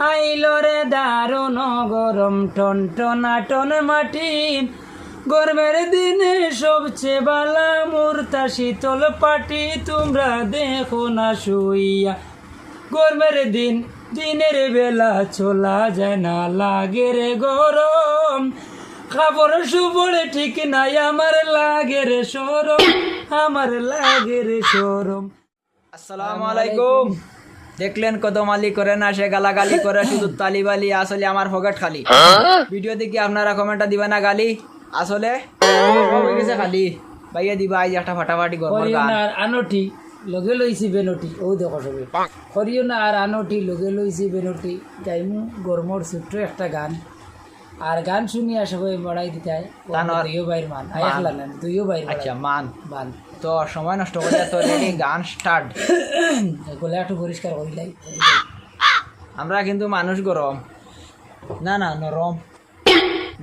আইলো রে দারুণ গরম টন টনাটন মাটি গরমের দিনে সবচেয়ে বালা মুরতা শীতল পাটি তোমরা দেখো না শুইয়া গরমের দিনের বেলা চলা যায় না লাগে রে গরম খাবার সুবড়ে ঠিক নাই আমার লাগে রে সরম আমার লাগে রে সরম। আসসালামু আলাইকুম। দেখলেন কত মালি করে না সে গালাগালি করে শুধু তালিবালি আসলে আমার পকেট খালি। ভিডিও দেখি আপনারা কমেন্টটা দিবেন না গালি আসলে হয়ে গেছে খালি ভাইয়া দিবা আজ একটা ফাটাফাটি গরম গান আর আনটি লগে লইছি বেনটি ও দেখো সবে করিও না আর আনটি লগে লইছি বেনটি গাইমু গরমর ছোট্ট একটা গান আর গান শুনিয়া সবাই বাড়াই দিতে হয় দুইও বাইর মান একলা না দুইও বাইর আচ্ছা মান বান তো সময় নষ্ট করে তো রেডি গান স্টার্ট। গলা একটু পরিষ্কার করিলাই আমরা কিন্তু মানুষ গরম না না নরম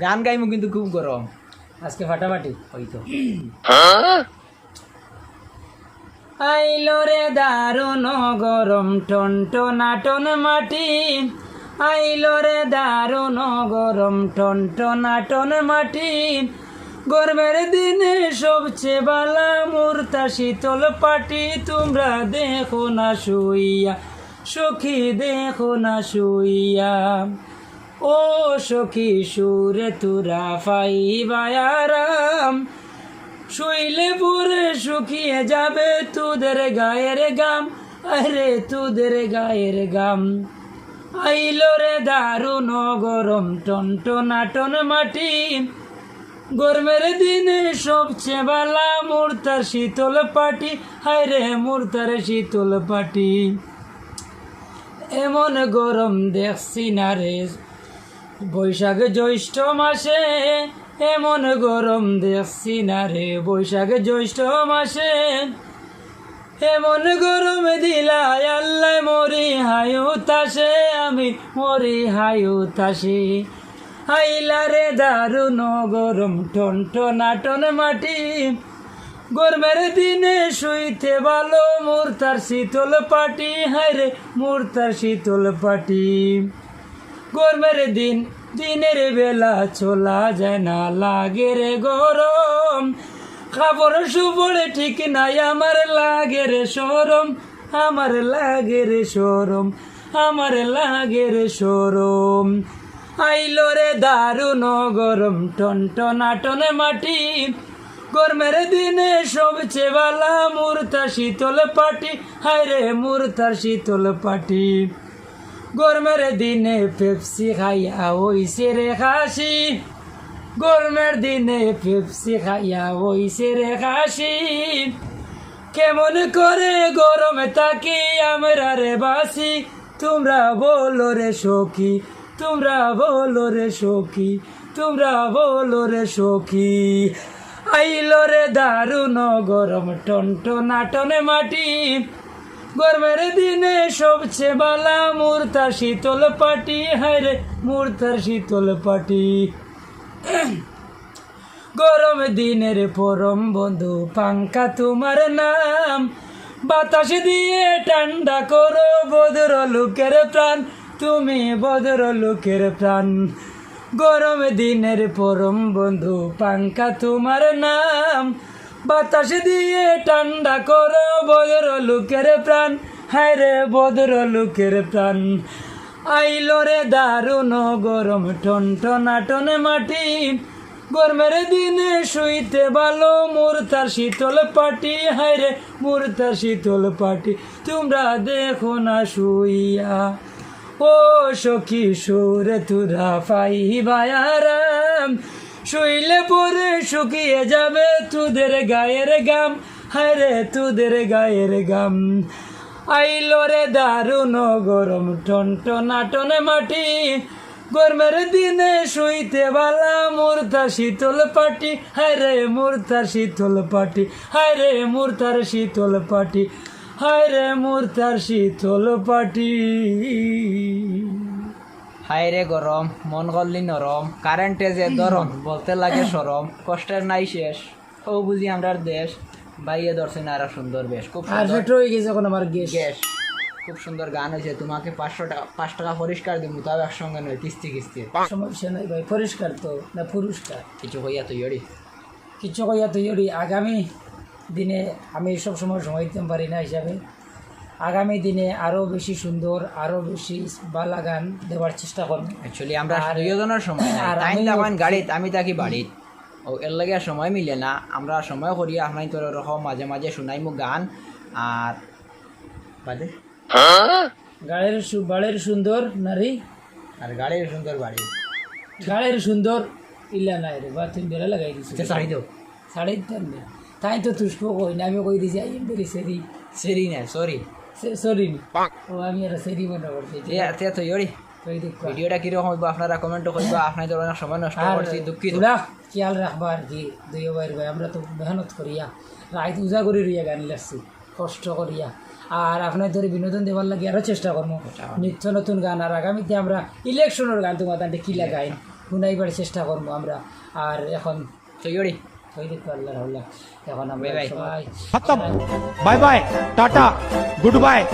গান গাইমু কিন্তু খুব গরম আজকে ফাটাফাটি হয়তো। আইলো রে দারুণ গরম টন টনাটন মাটি আইলো রে দারুণ গরম টন টনাটন মাটি গরমের দিনে সবচেয়ে বালা মুরতা শীতল পাটি তোমরা দেখো না শুইয়া সখী দেখো না শুইয়া ও সখী সুরে তুরা পাইবায় আরাম শুইলে পরে শুকিয়ে যাবে তোদের গায়ের গাম আরে তোদের গায়ের গাম আইলো রে দারুণ গরম টন টনাটন মাটি গরমের দিনে সবচেয়ে বালা মুরতার শীতল পাটি হায় রে মুরতার শীতল পাটি এমন গরম দেখছি না রে বৈশাখ জ্যৈষ্ঠ মাসে এমন গরম দেখছি না রে বৈশাখ জ্যৈষ্ঠ মাসে এমন গরম দিলাই আল্লাহ মরি হায়ু তাসে আমি মরি হায়ু তাসে আইলা রে দারুণ গরম টন টনাটন মাটি গরমের দিনে শুইতে ভালো মুরতার শীতল পাটি হায় রে মুরতার শীতল পাটি গরমের দিনের বেলা চলা যায় না লাগে রে গরম খাবার সুবড়ে ঠিক নাই আমার লাগে রে সরম আমার লাগে রে সরম আমার লাগে রে সরম আইলো রে দারুণ গরম টন টনাটন মাটি গরমের দিনে সবচেয়ে বালা মুরতা শীতল পাটি হায় রে মুরতার শীতল পাটি গরমের দিনে পেপসি খাইয়া ওইসে রে খাসি গরমের দিনে পেপসি খাইয়া ওইসে রে খাসি কেমন করে গরমে থাকি আমরা রে বাসি তোমরা বলো রে সখী তোমরা বলো রে সখী তোমরা বলো রে সখী আইলো রে দারুণ গরম টন টনাটন মাটি গরমের দিনে সবচেয়ে বালা মুরতার শীতল পাটি হায় রে মুরতার শীতল পাটি গরম দিনের পরম বন্ধু পাঙ্খা তোমার নাম বাতাস দিয়ে ঠান্ডা করো বদর লোকের প্রাণ তুমি বদর লোকের প্রাণ গরম দিনের পরম বন্ধু পাঙ্খা তোমার নাম বাতাস দিয়ে ঠান্ডা করো বদর লোকের প্রাণ হায় রে বদর লোকের প্রাণ আইলো রে দারুণ গরম টন টনাটন মাটি গরমের দিনে শুইতে ভালো মুরতার শীতল পাটি হায় রে মুরতার শীতল পাটি তোমরা দেখো না শুইয়া ও সখী সুরে তুরা পাইবায় আরাম শুইলে পরে শুকিয়ে যাবে তোদের গায়ের গাম হায় রে তোদের গায়ের গাম আইলো রে দারুণ গরম টন টনাটন মাটি গরমের দিনে শুইতে বালা মুরতার শীতল পাটি হায় রে মুরতার শীতল পাটি হায় রে মুরতার শীতল পাটি হায় রে মুরতার শীতল পাটি। হায় রে গরম মন করলি নরম কারেন্টে যে দরম বলতে লাগে সরম কষ্টের নাই শেষ ও বুঝি আমরার দেশ বাইয়ে ধরছে না আর সুন্দর বেশ খুব আর সুন্দর। ফেটো হয়ে গেছে এখন আমার গ্যাস গ্যাস খুব সুন্দর গান হয়েছে, তোমাকে 5 টাকা পরিষ্কার দিব, তাও একসঙ্গে নয়, কিস্তি কিস্তি। সমস্যা নাই ভাই, পরিষ্কার তো না পুরস্কার। কিছু কইয়া তুই ওরি কিছু কইয়া তুই ওরি আগামী দিনে আমি সব সময় দিতে পারি না হিসাবে আগামী দিনে আরও বেশি সুন্দর আরও বেশি বালা গান দেওয়ার চেষ্টা করবো। অ্যাকচুয়ালি আমরা দুজনের সময় নাই, আর টাইম আমি- লাগান গাড়িত, আমি থাকি বাড়িত, ও এর লাগে আর সময় মিলে না। আমরা সময় করি আপনার তোর রকম মাঝে মাঝে শুনাইমু গান। আর বাদে বাড়ির সুন্দর নারী আর গাড়ির সুন্দর বাড়ি গাড়ির সুন্দর ইল্লা নাই রে বা তুমি বেড়া লাগাই দিছো শাড়ি তো শাড়ি দিতাম না তাই তো তুষ্প কই না আমি কই দিছি আইম বেরি সেরি সেরি না, সরি সরি ও আমি আর সেরি মনে করছি তুই ওরি কই দেখ ভিডিওটা কিরকম হইব আপনারা কমেন্ট করবা। আপনার তোর অনেক সময় নষ্ট আর করছি, দুঃখিত। তোরা খেয়াল রাখবা আর কি দুই ভাই ভাই আমরা তো মেহনত করিয়া রাত উজা করে রইয়া গান লাগছি কষ্ট করিয়া। আর আপনার ধরে বিনোদন দেওয়ার লাগে আরও চেষ্টা করবো নিত্য নতুন গান। আর আগামীতে আমরা ইলেকশনের গান তোমার তান্তে কি লাগাই শুনাইবার চেষ্টা করবো আমরা। আর এখন তুই ওরি ওই দেখো আল্লাহ আল্লাহ এখন আমরা Bye bye. সবাই खत्म bye bye tata good bye.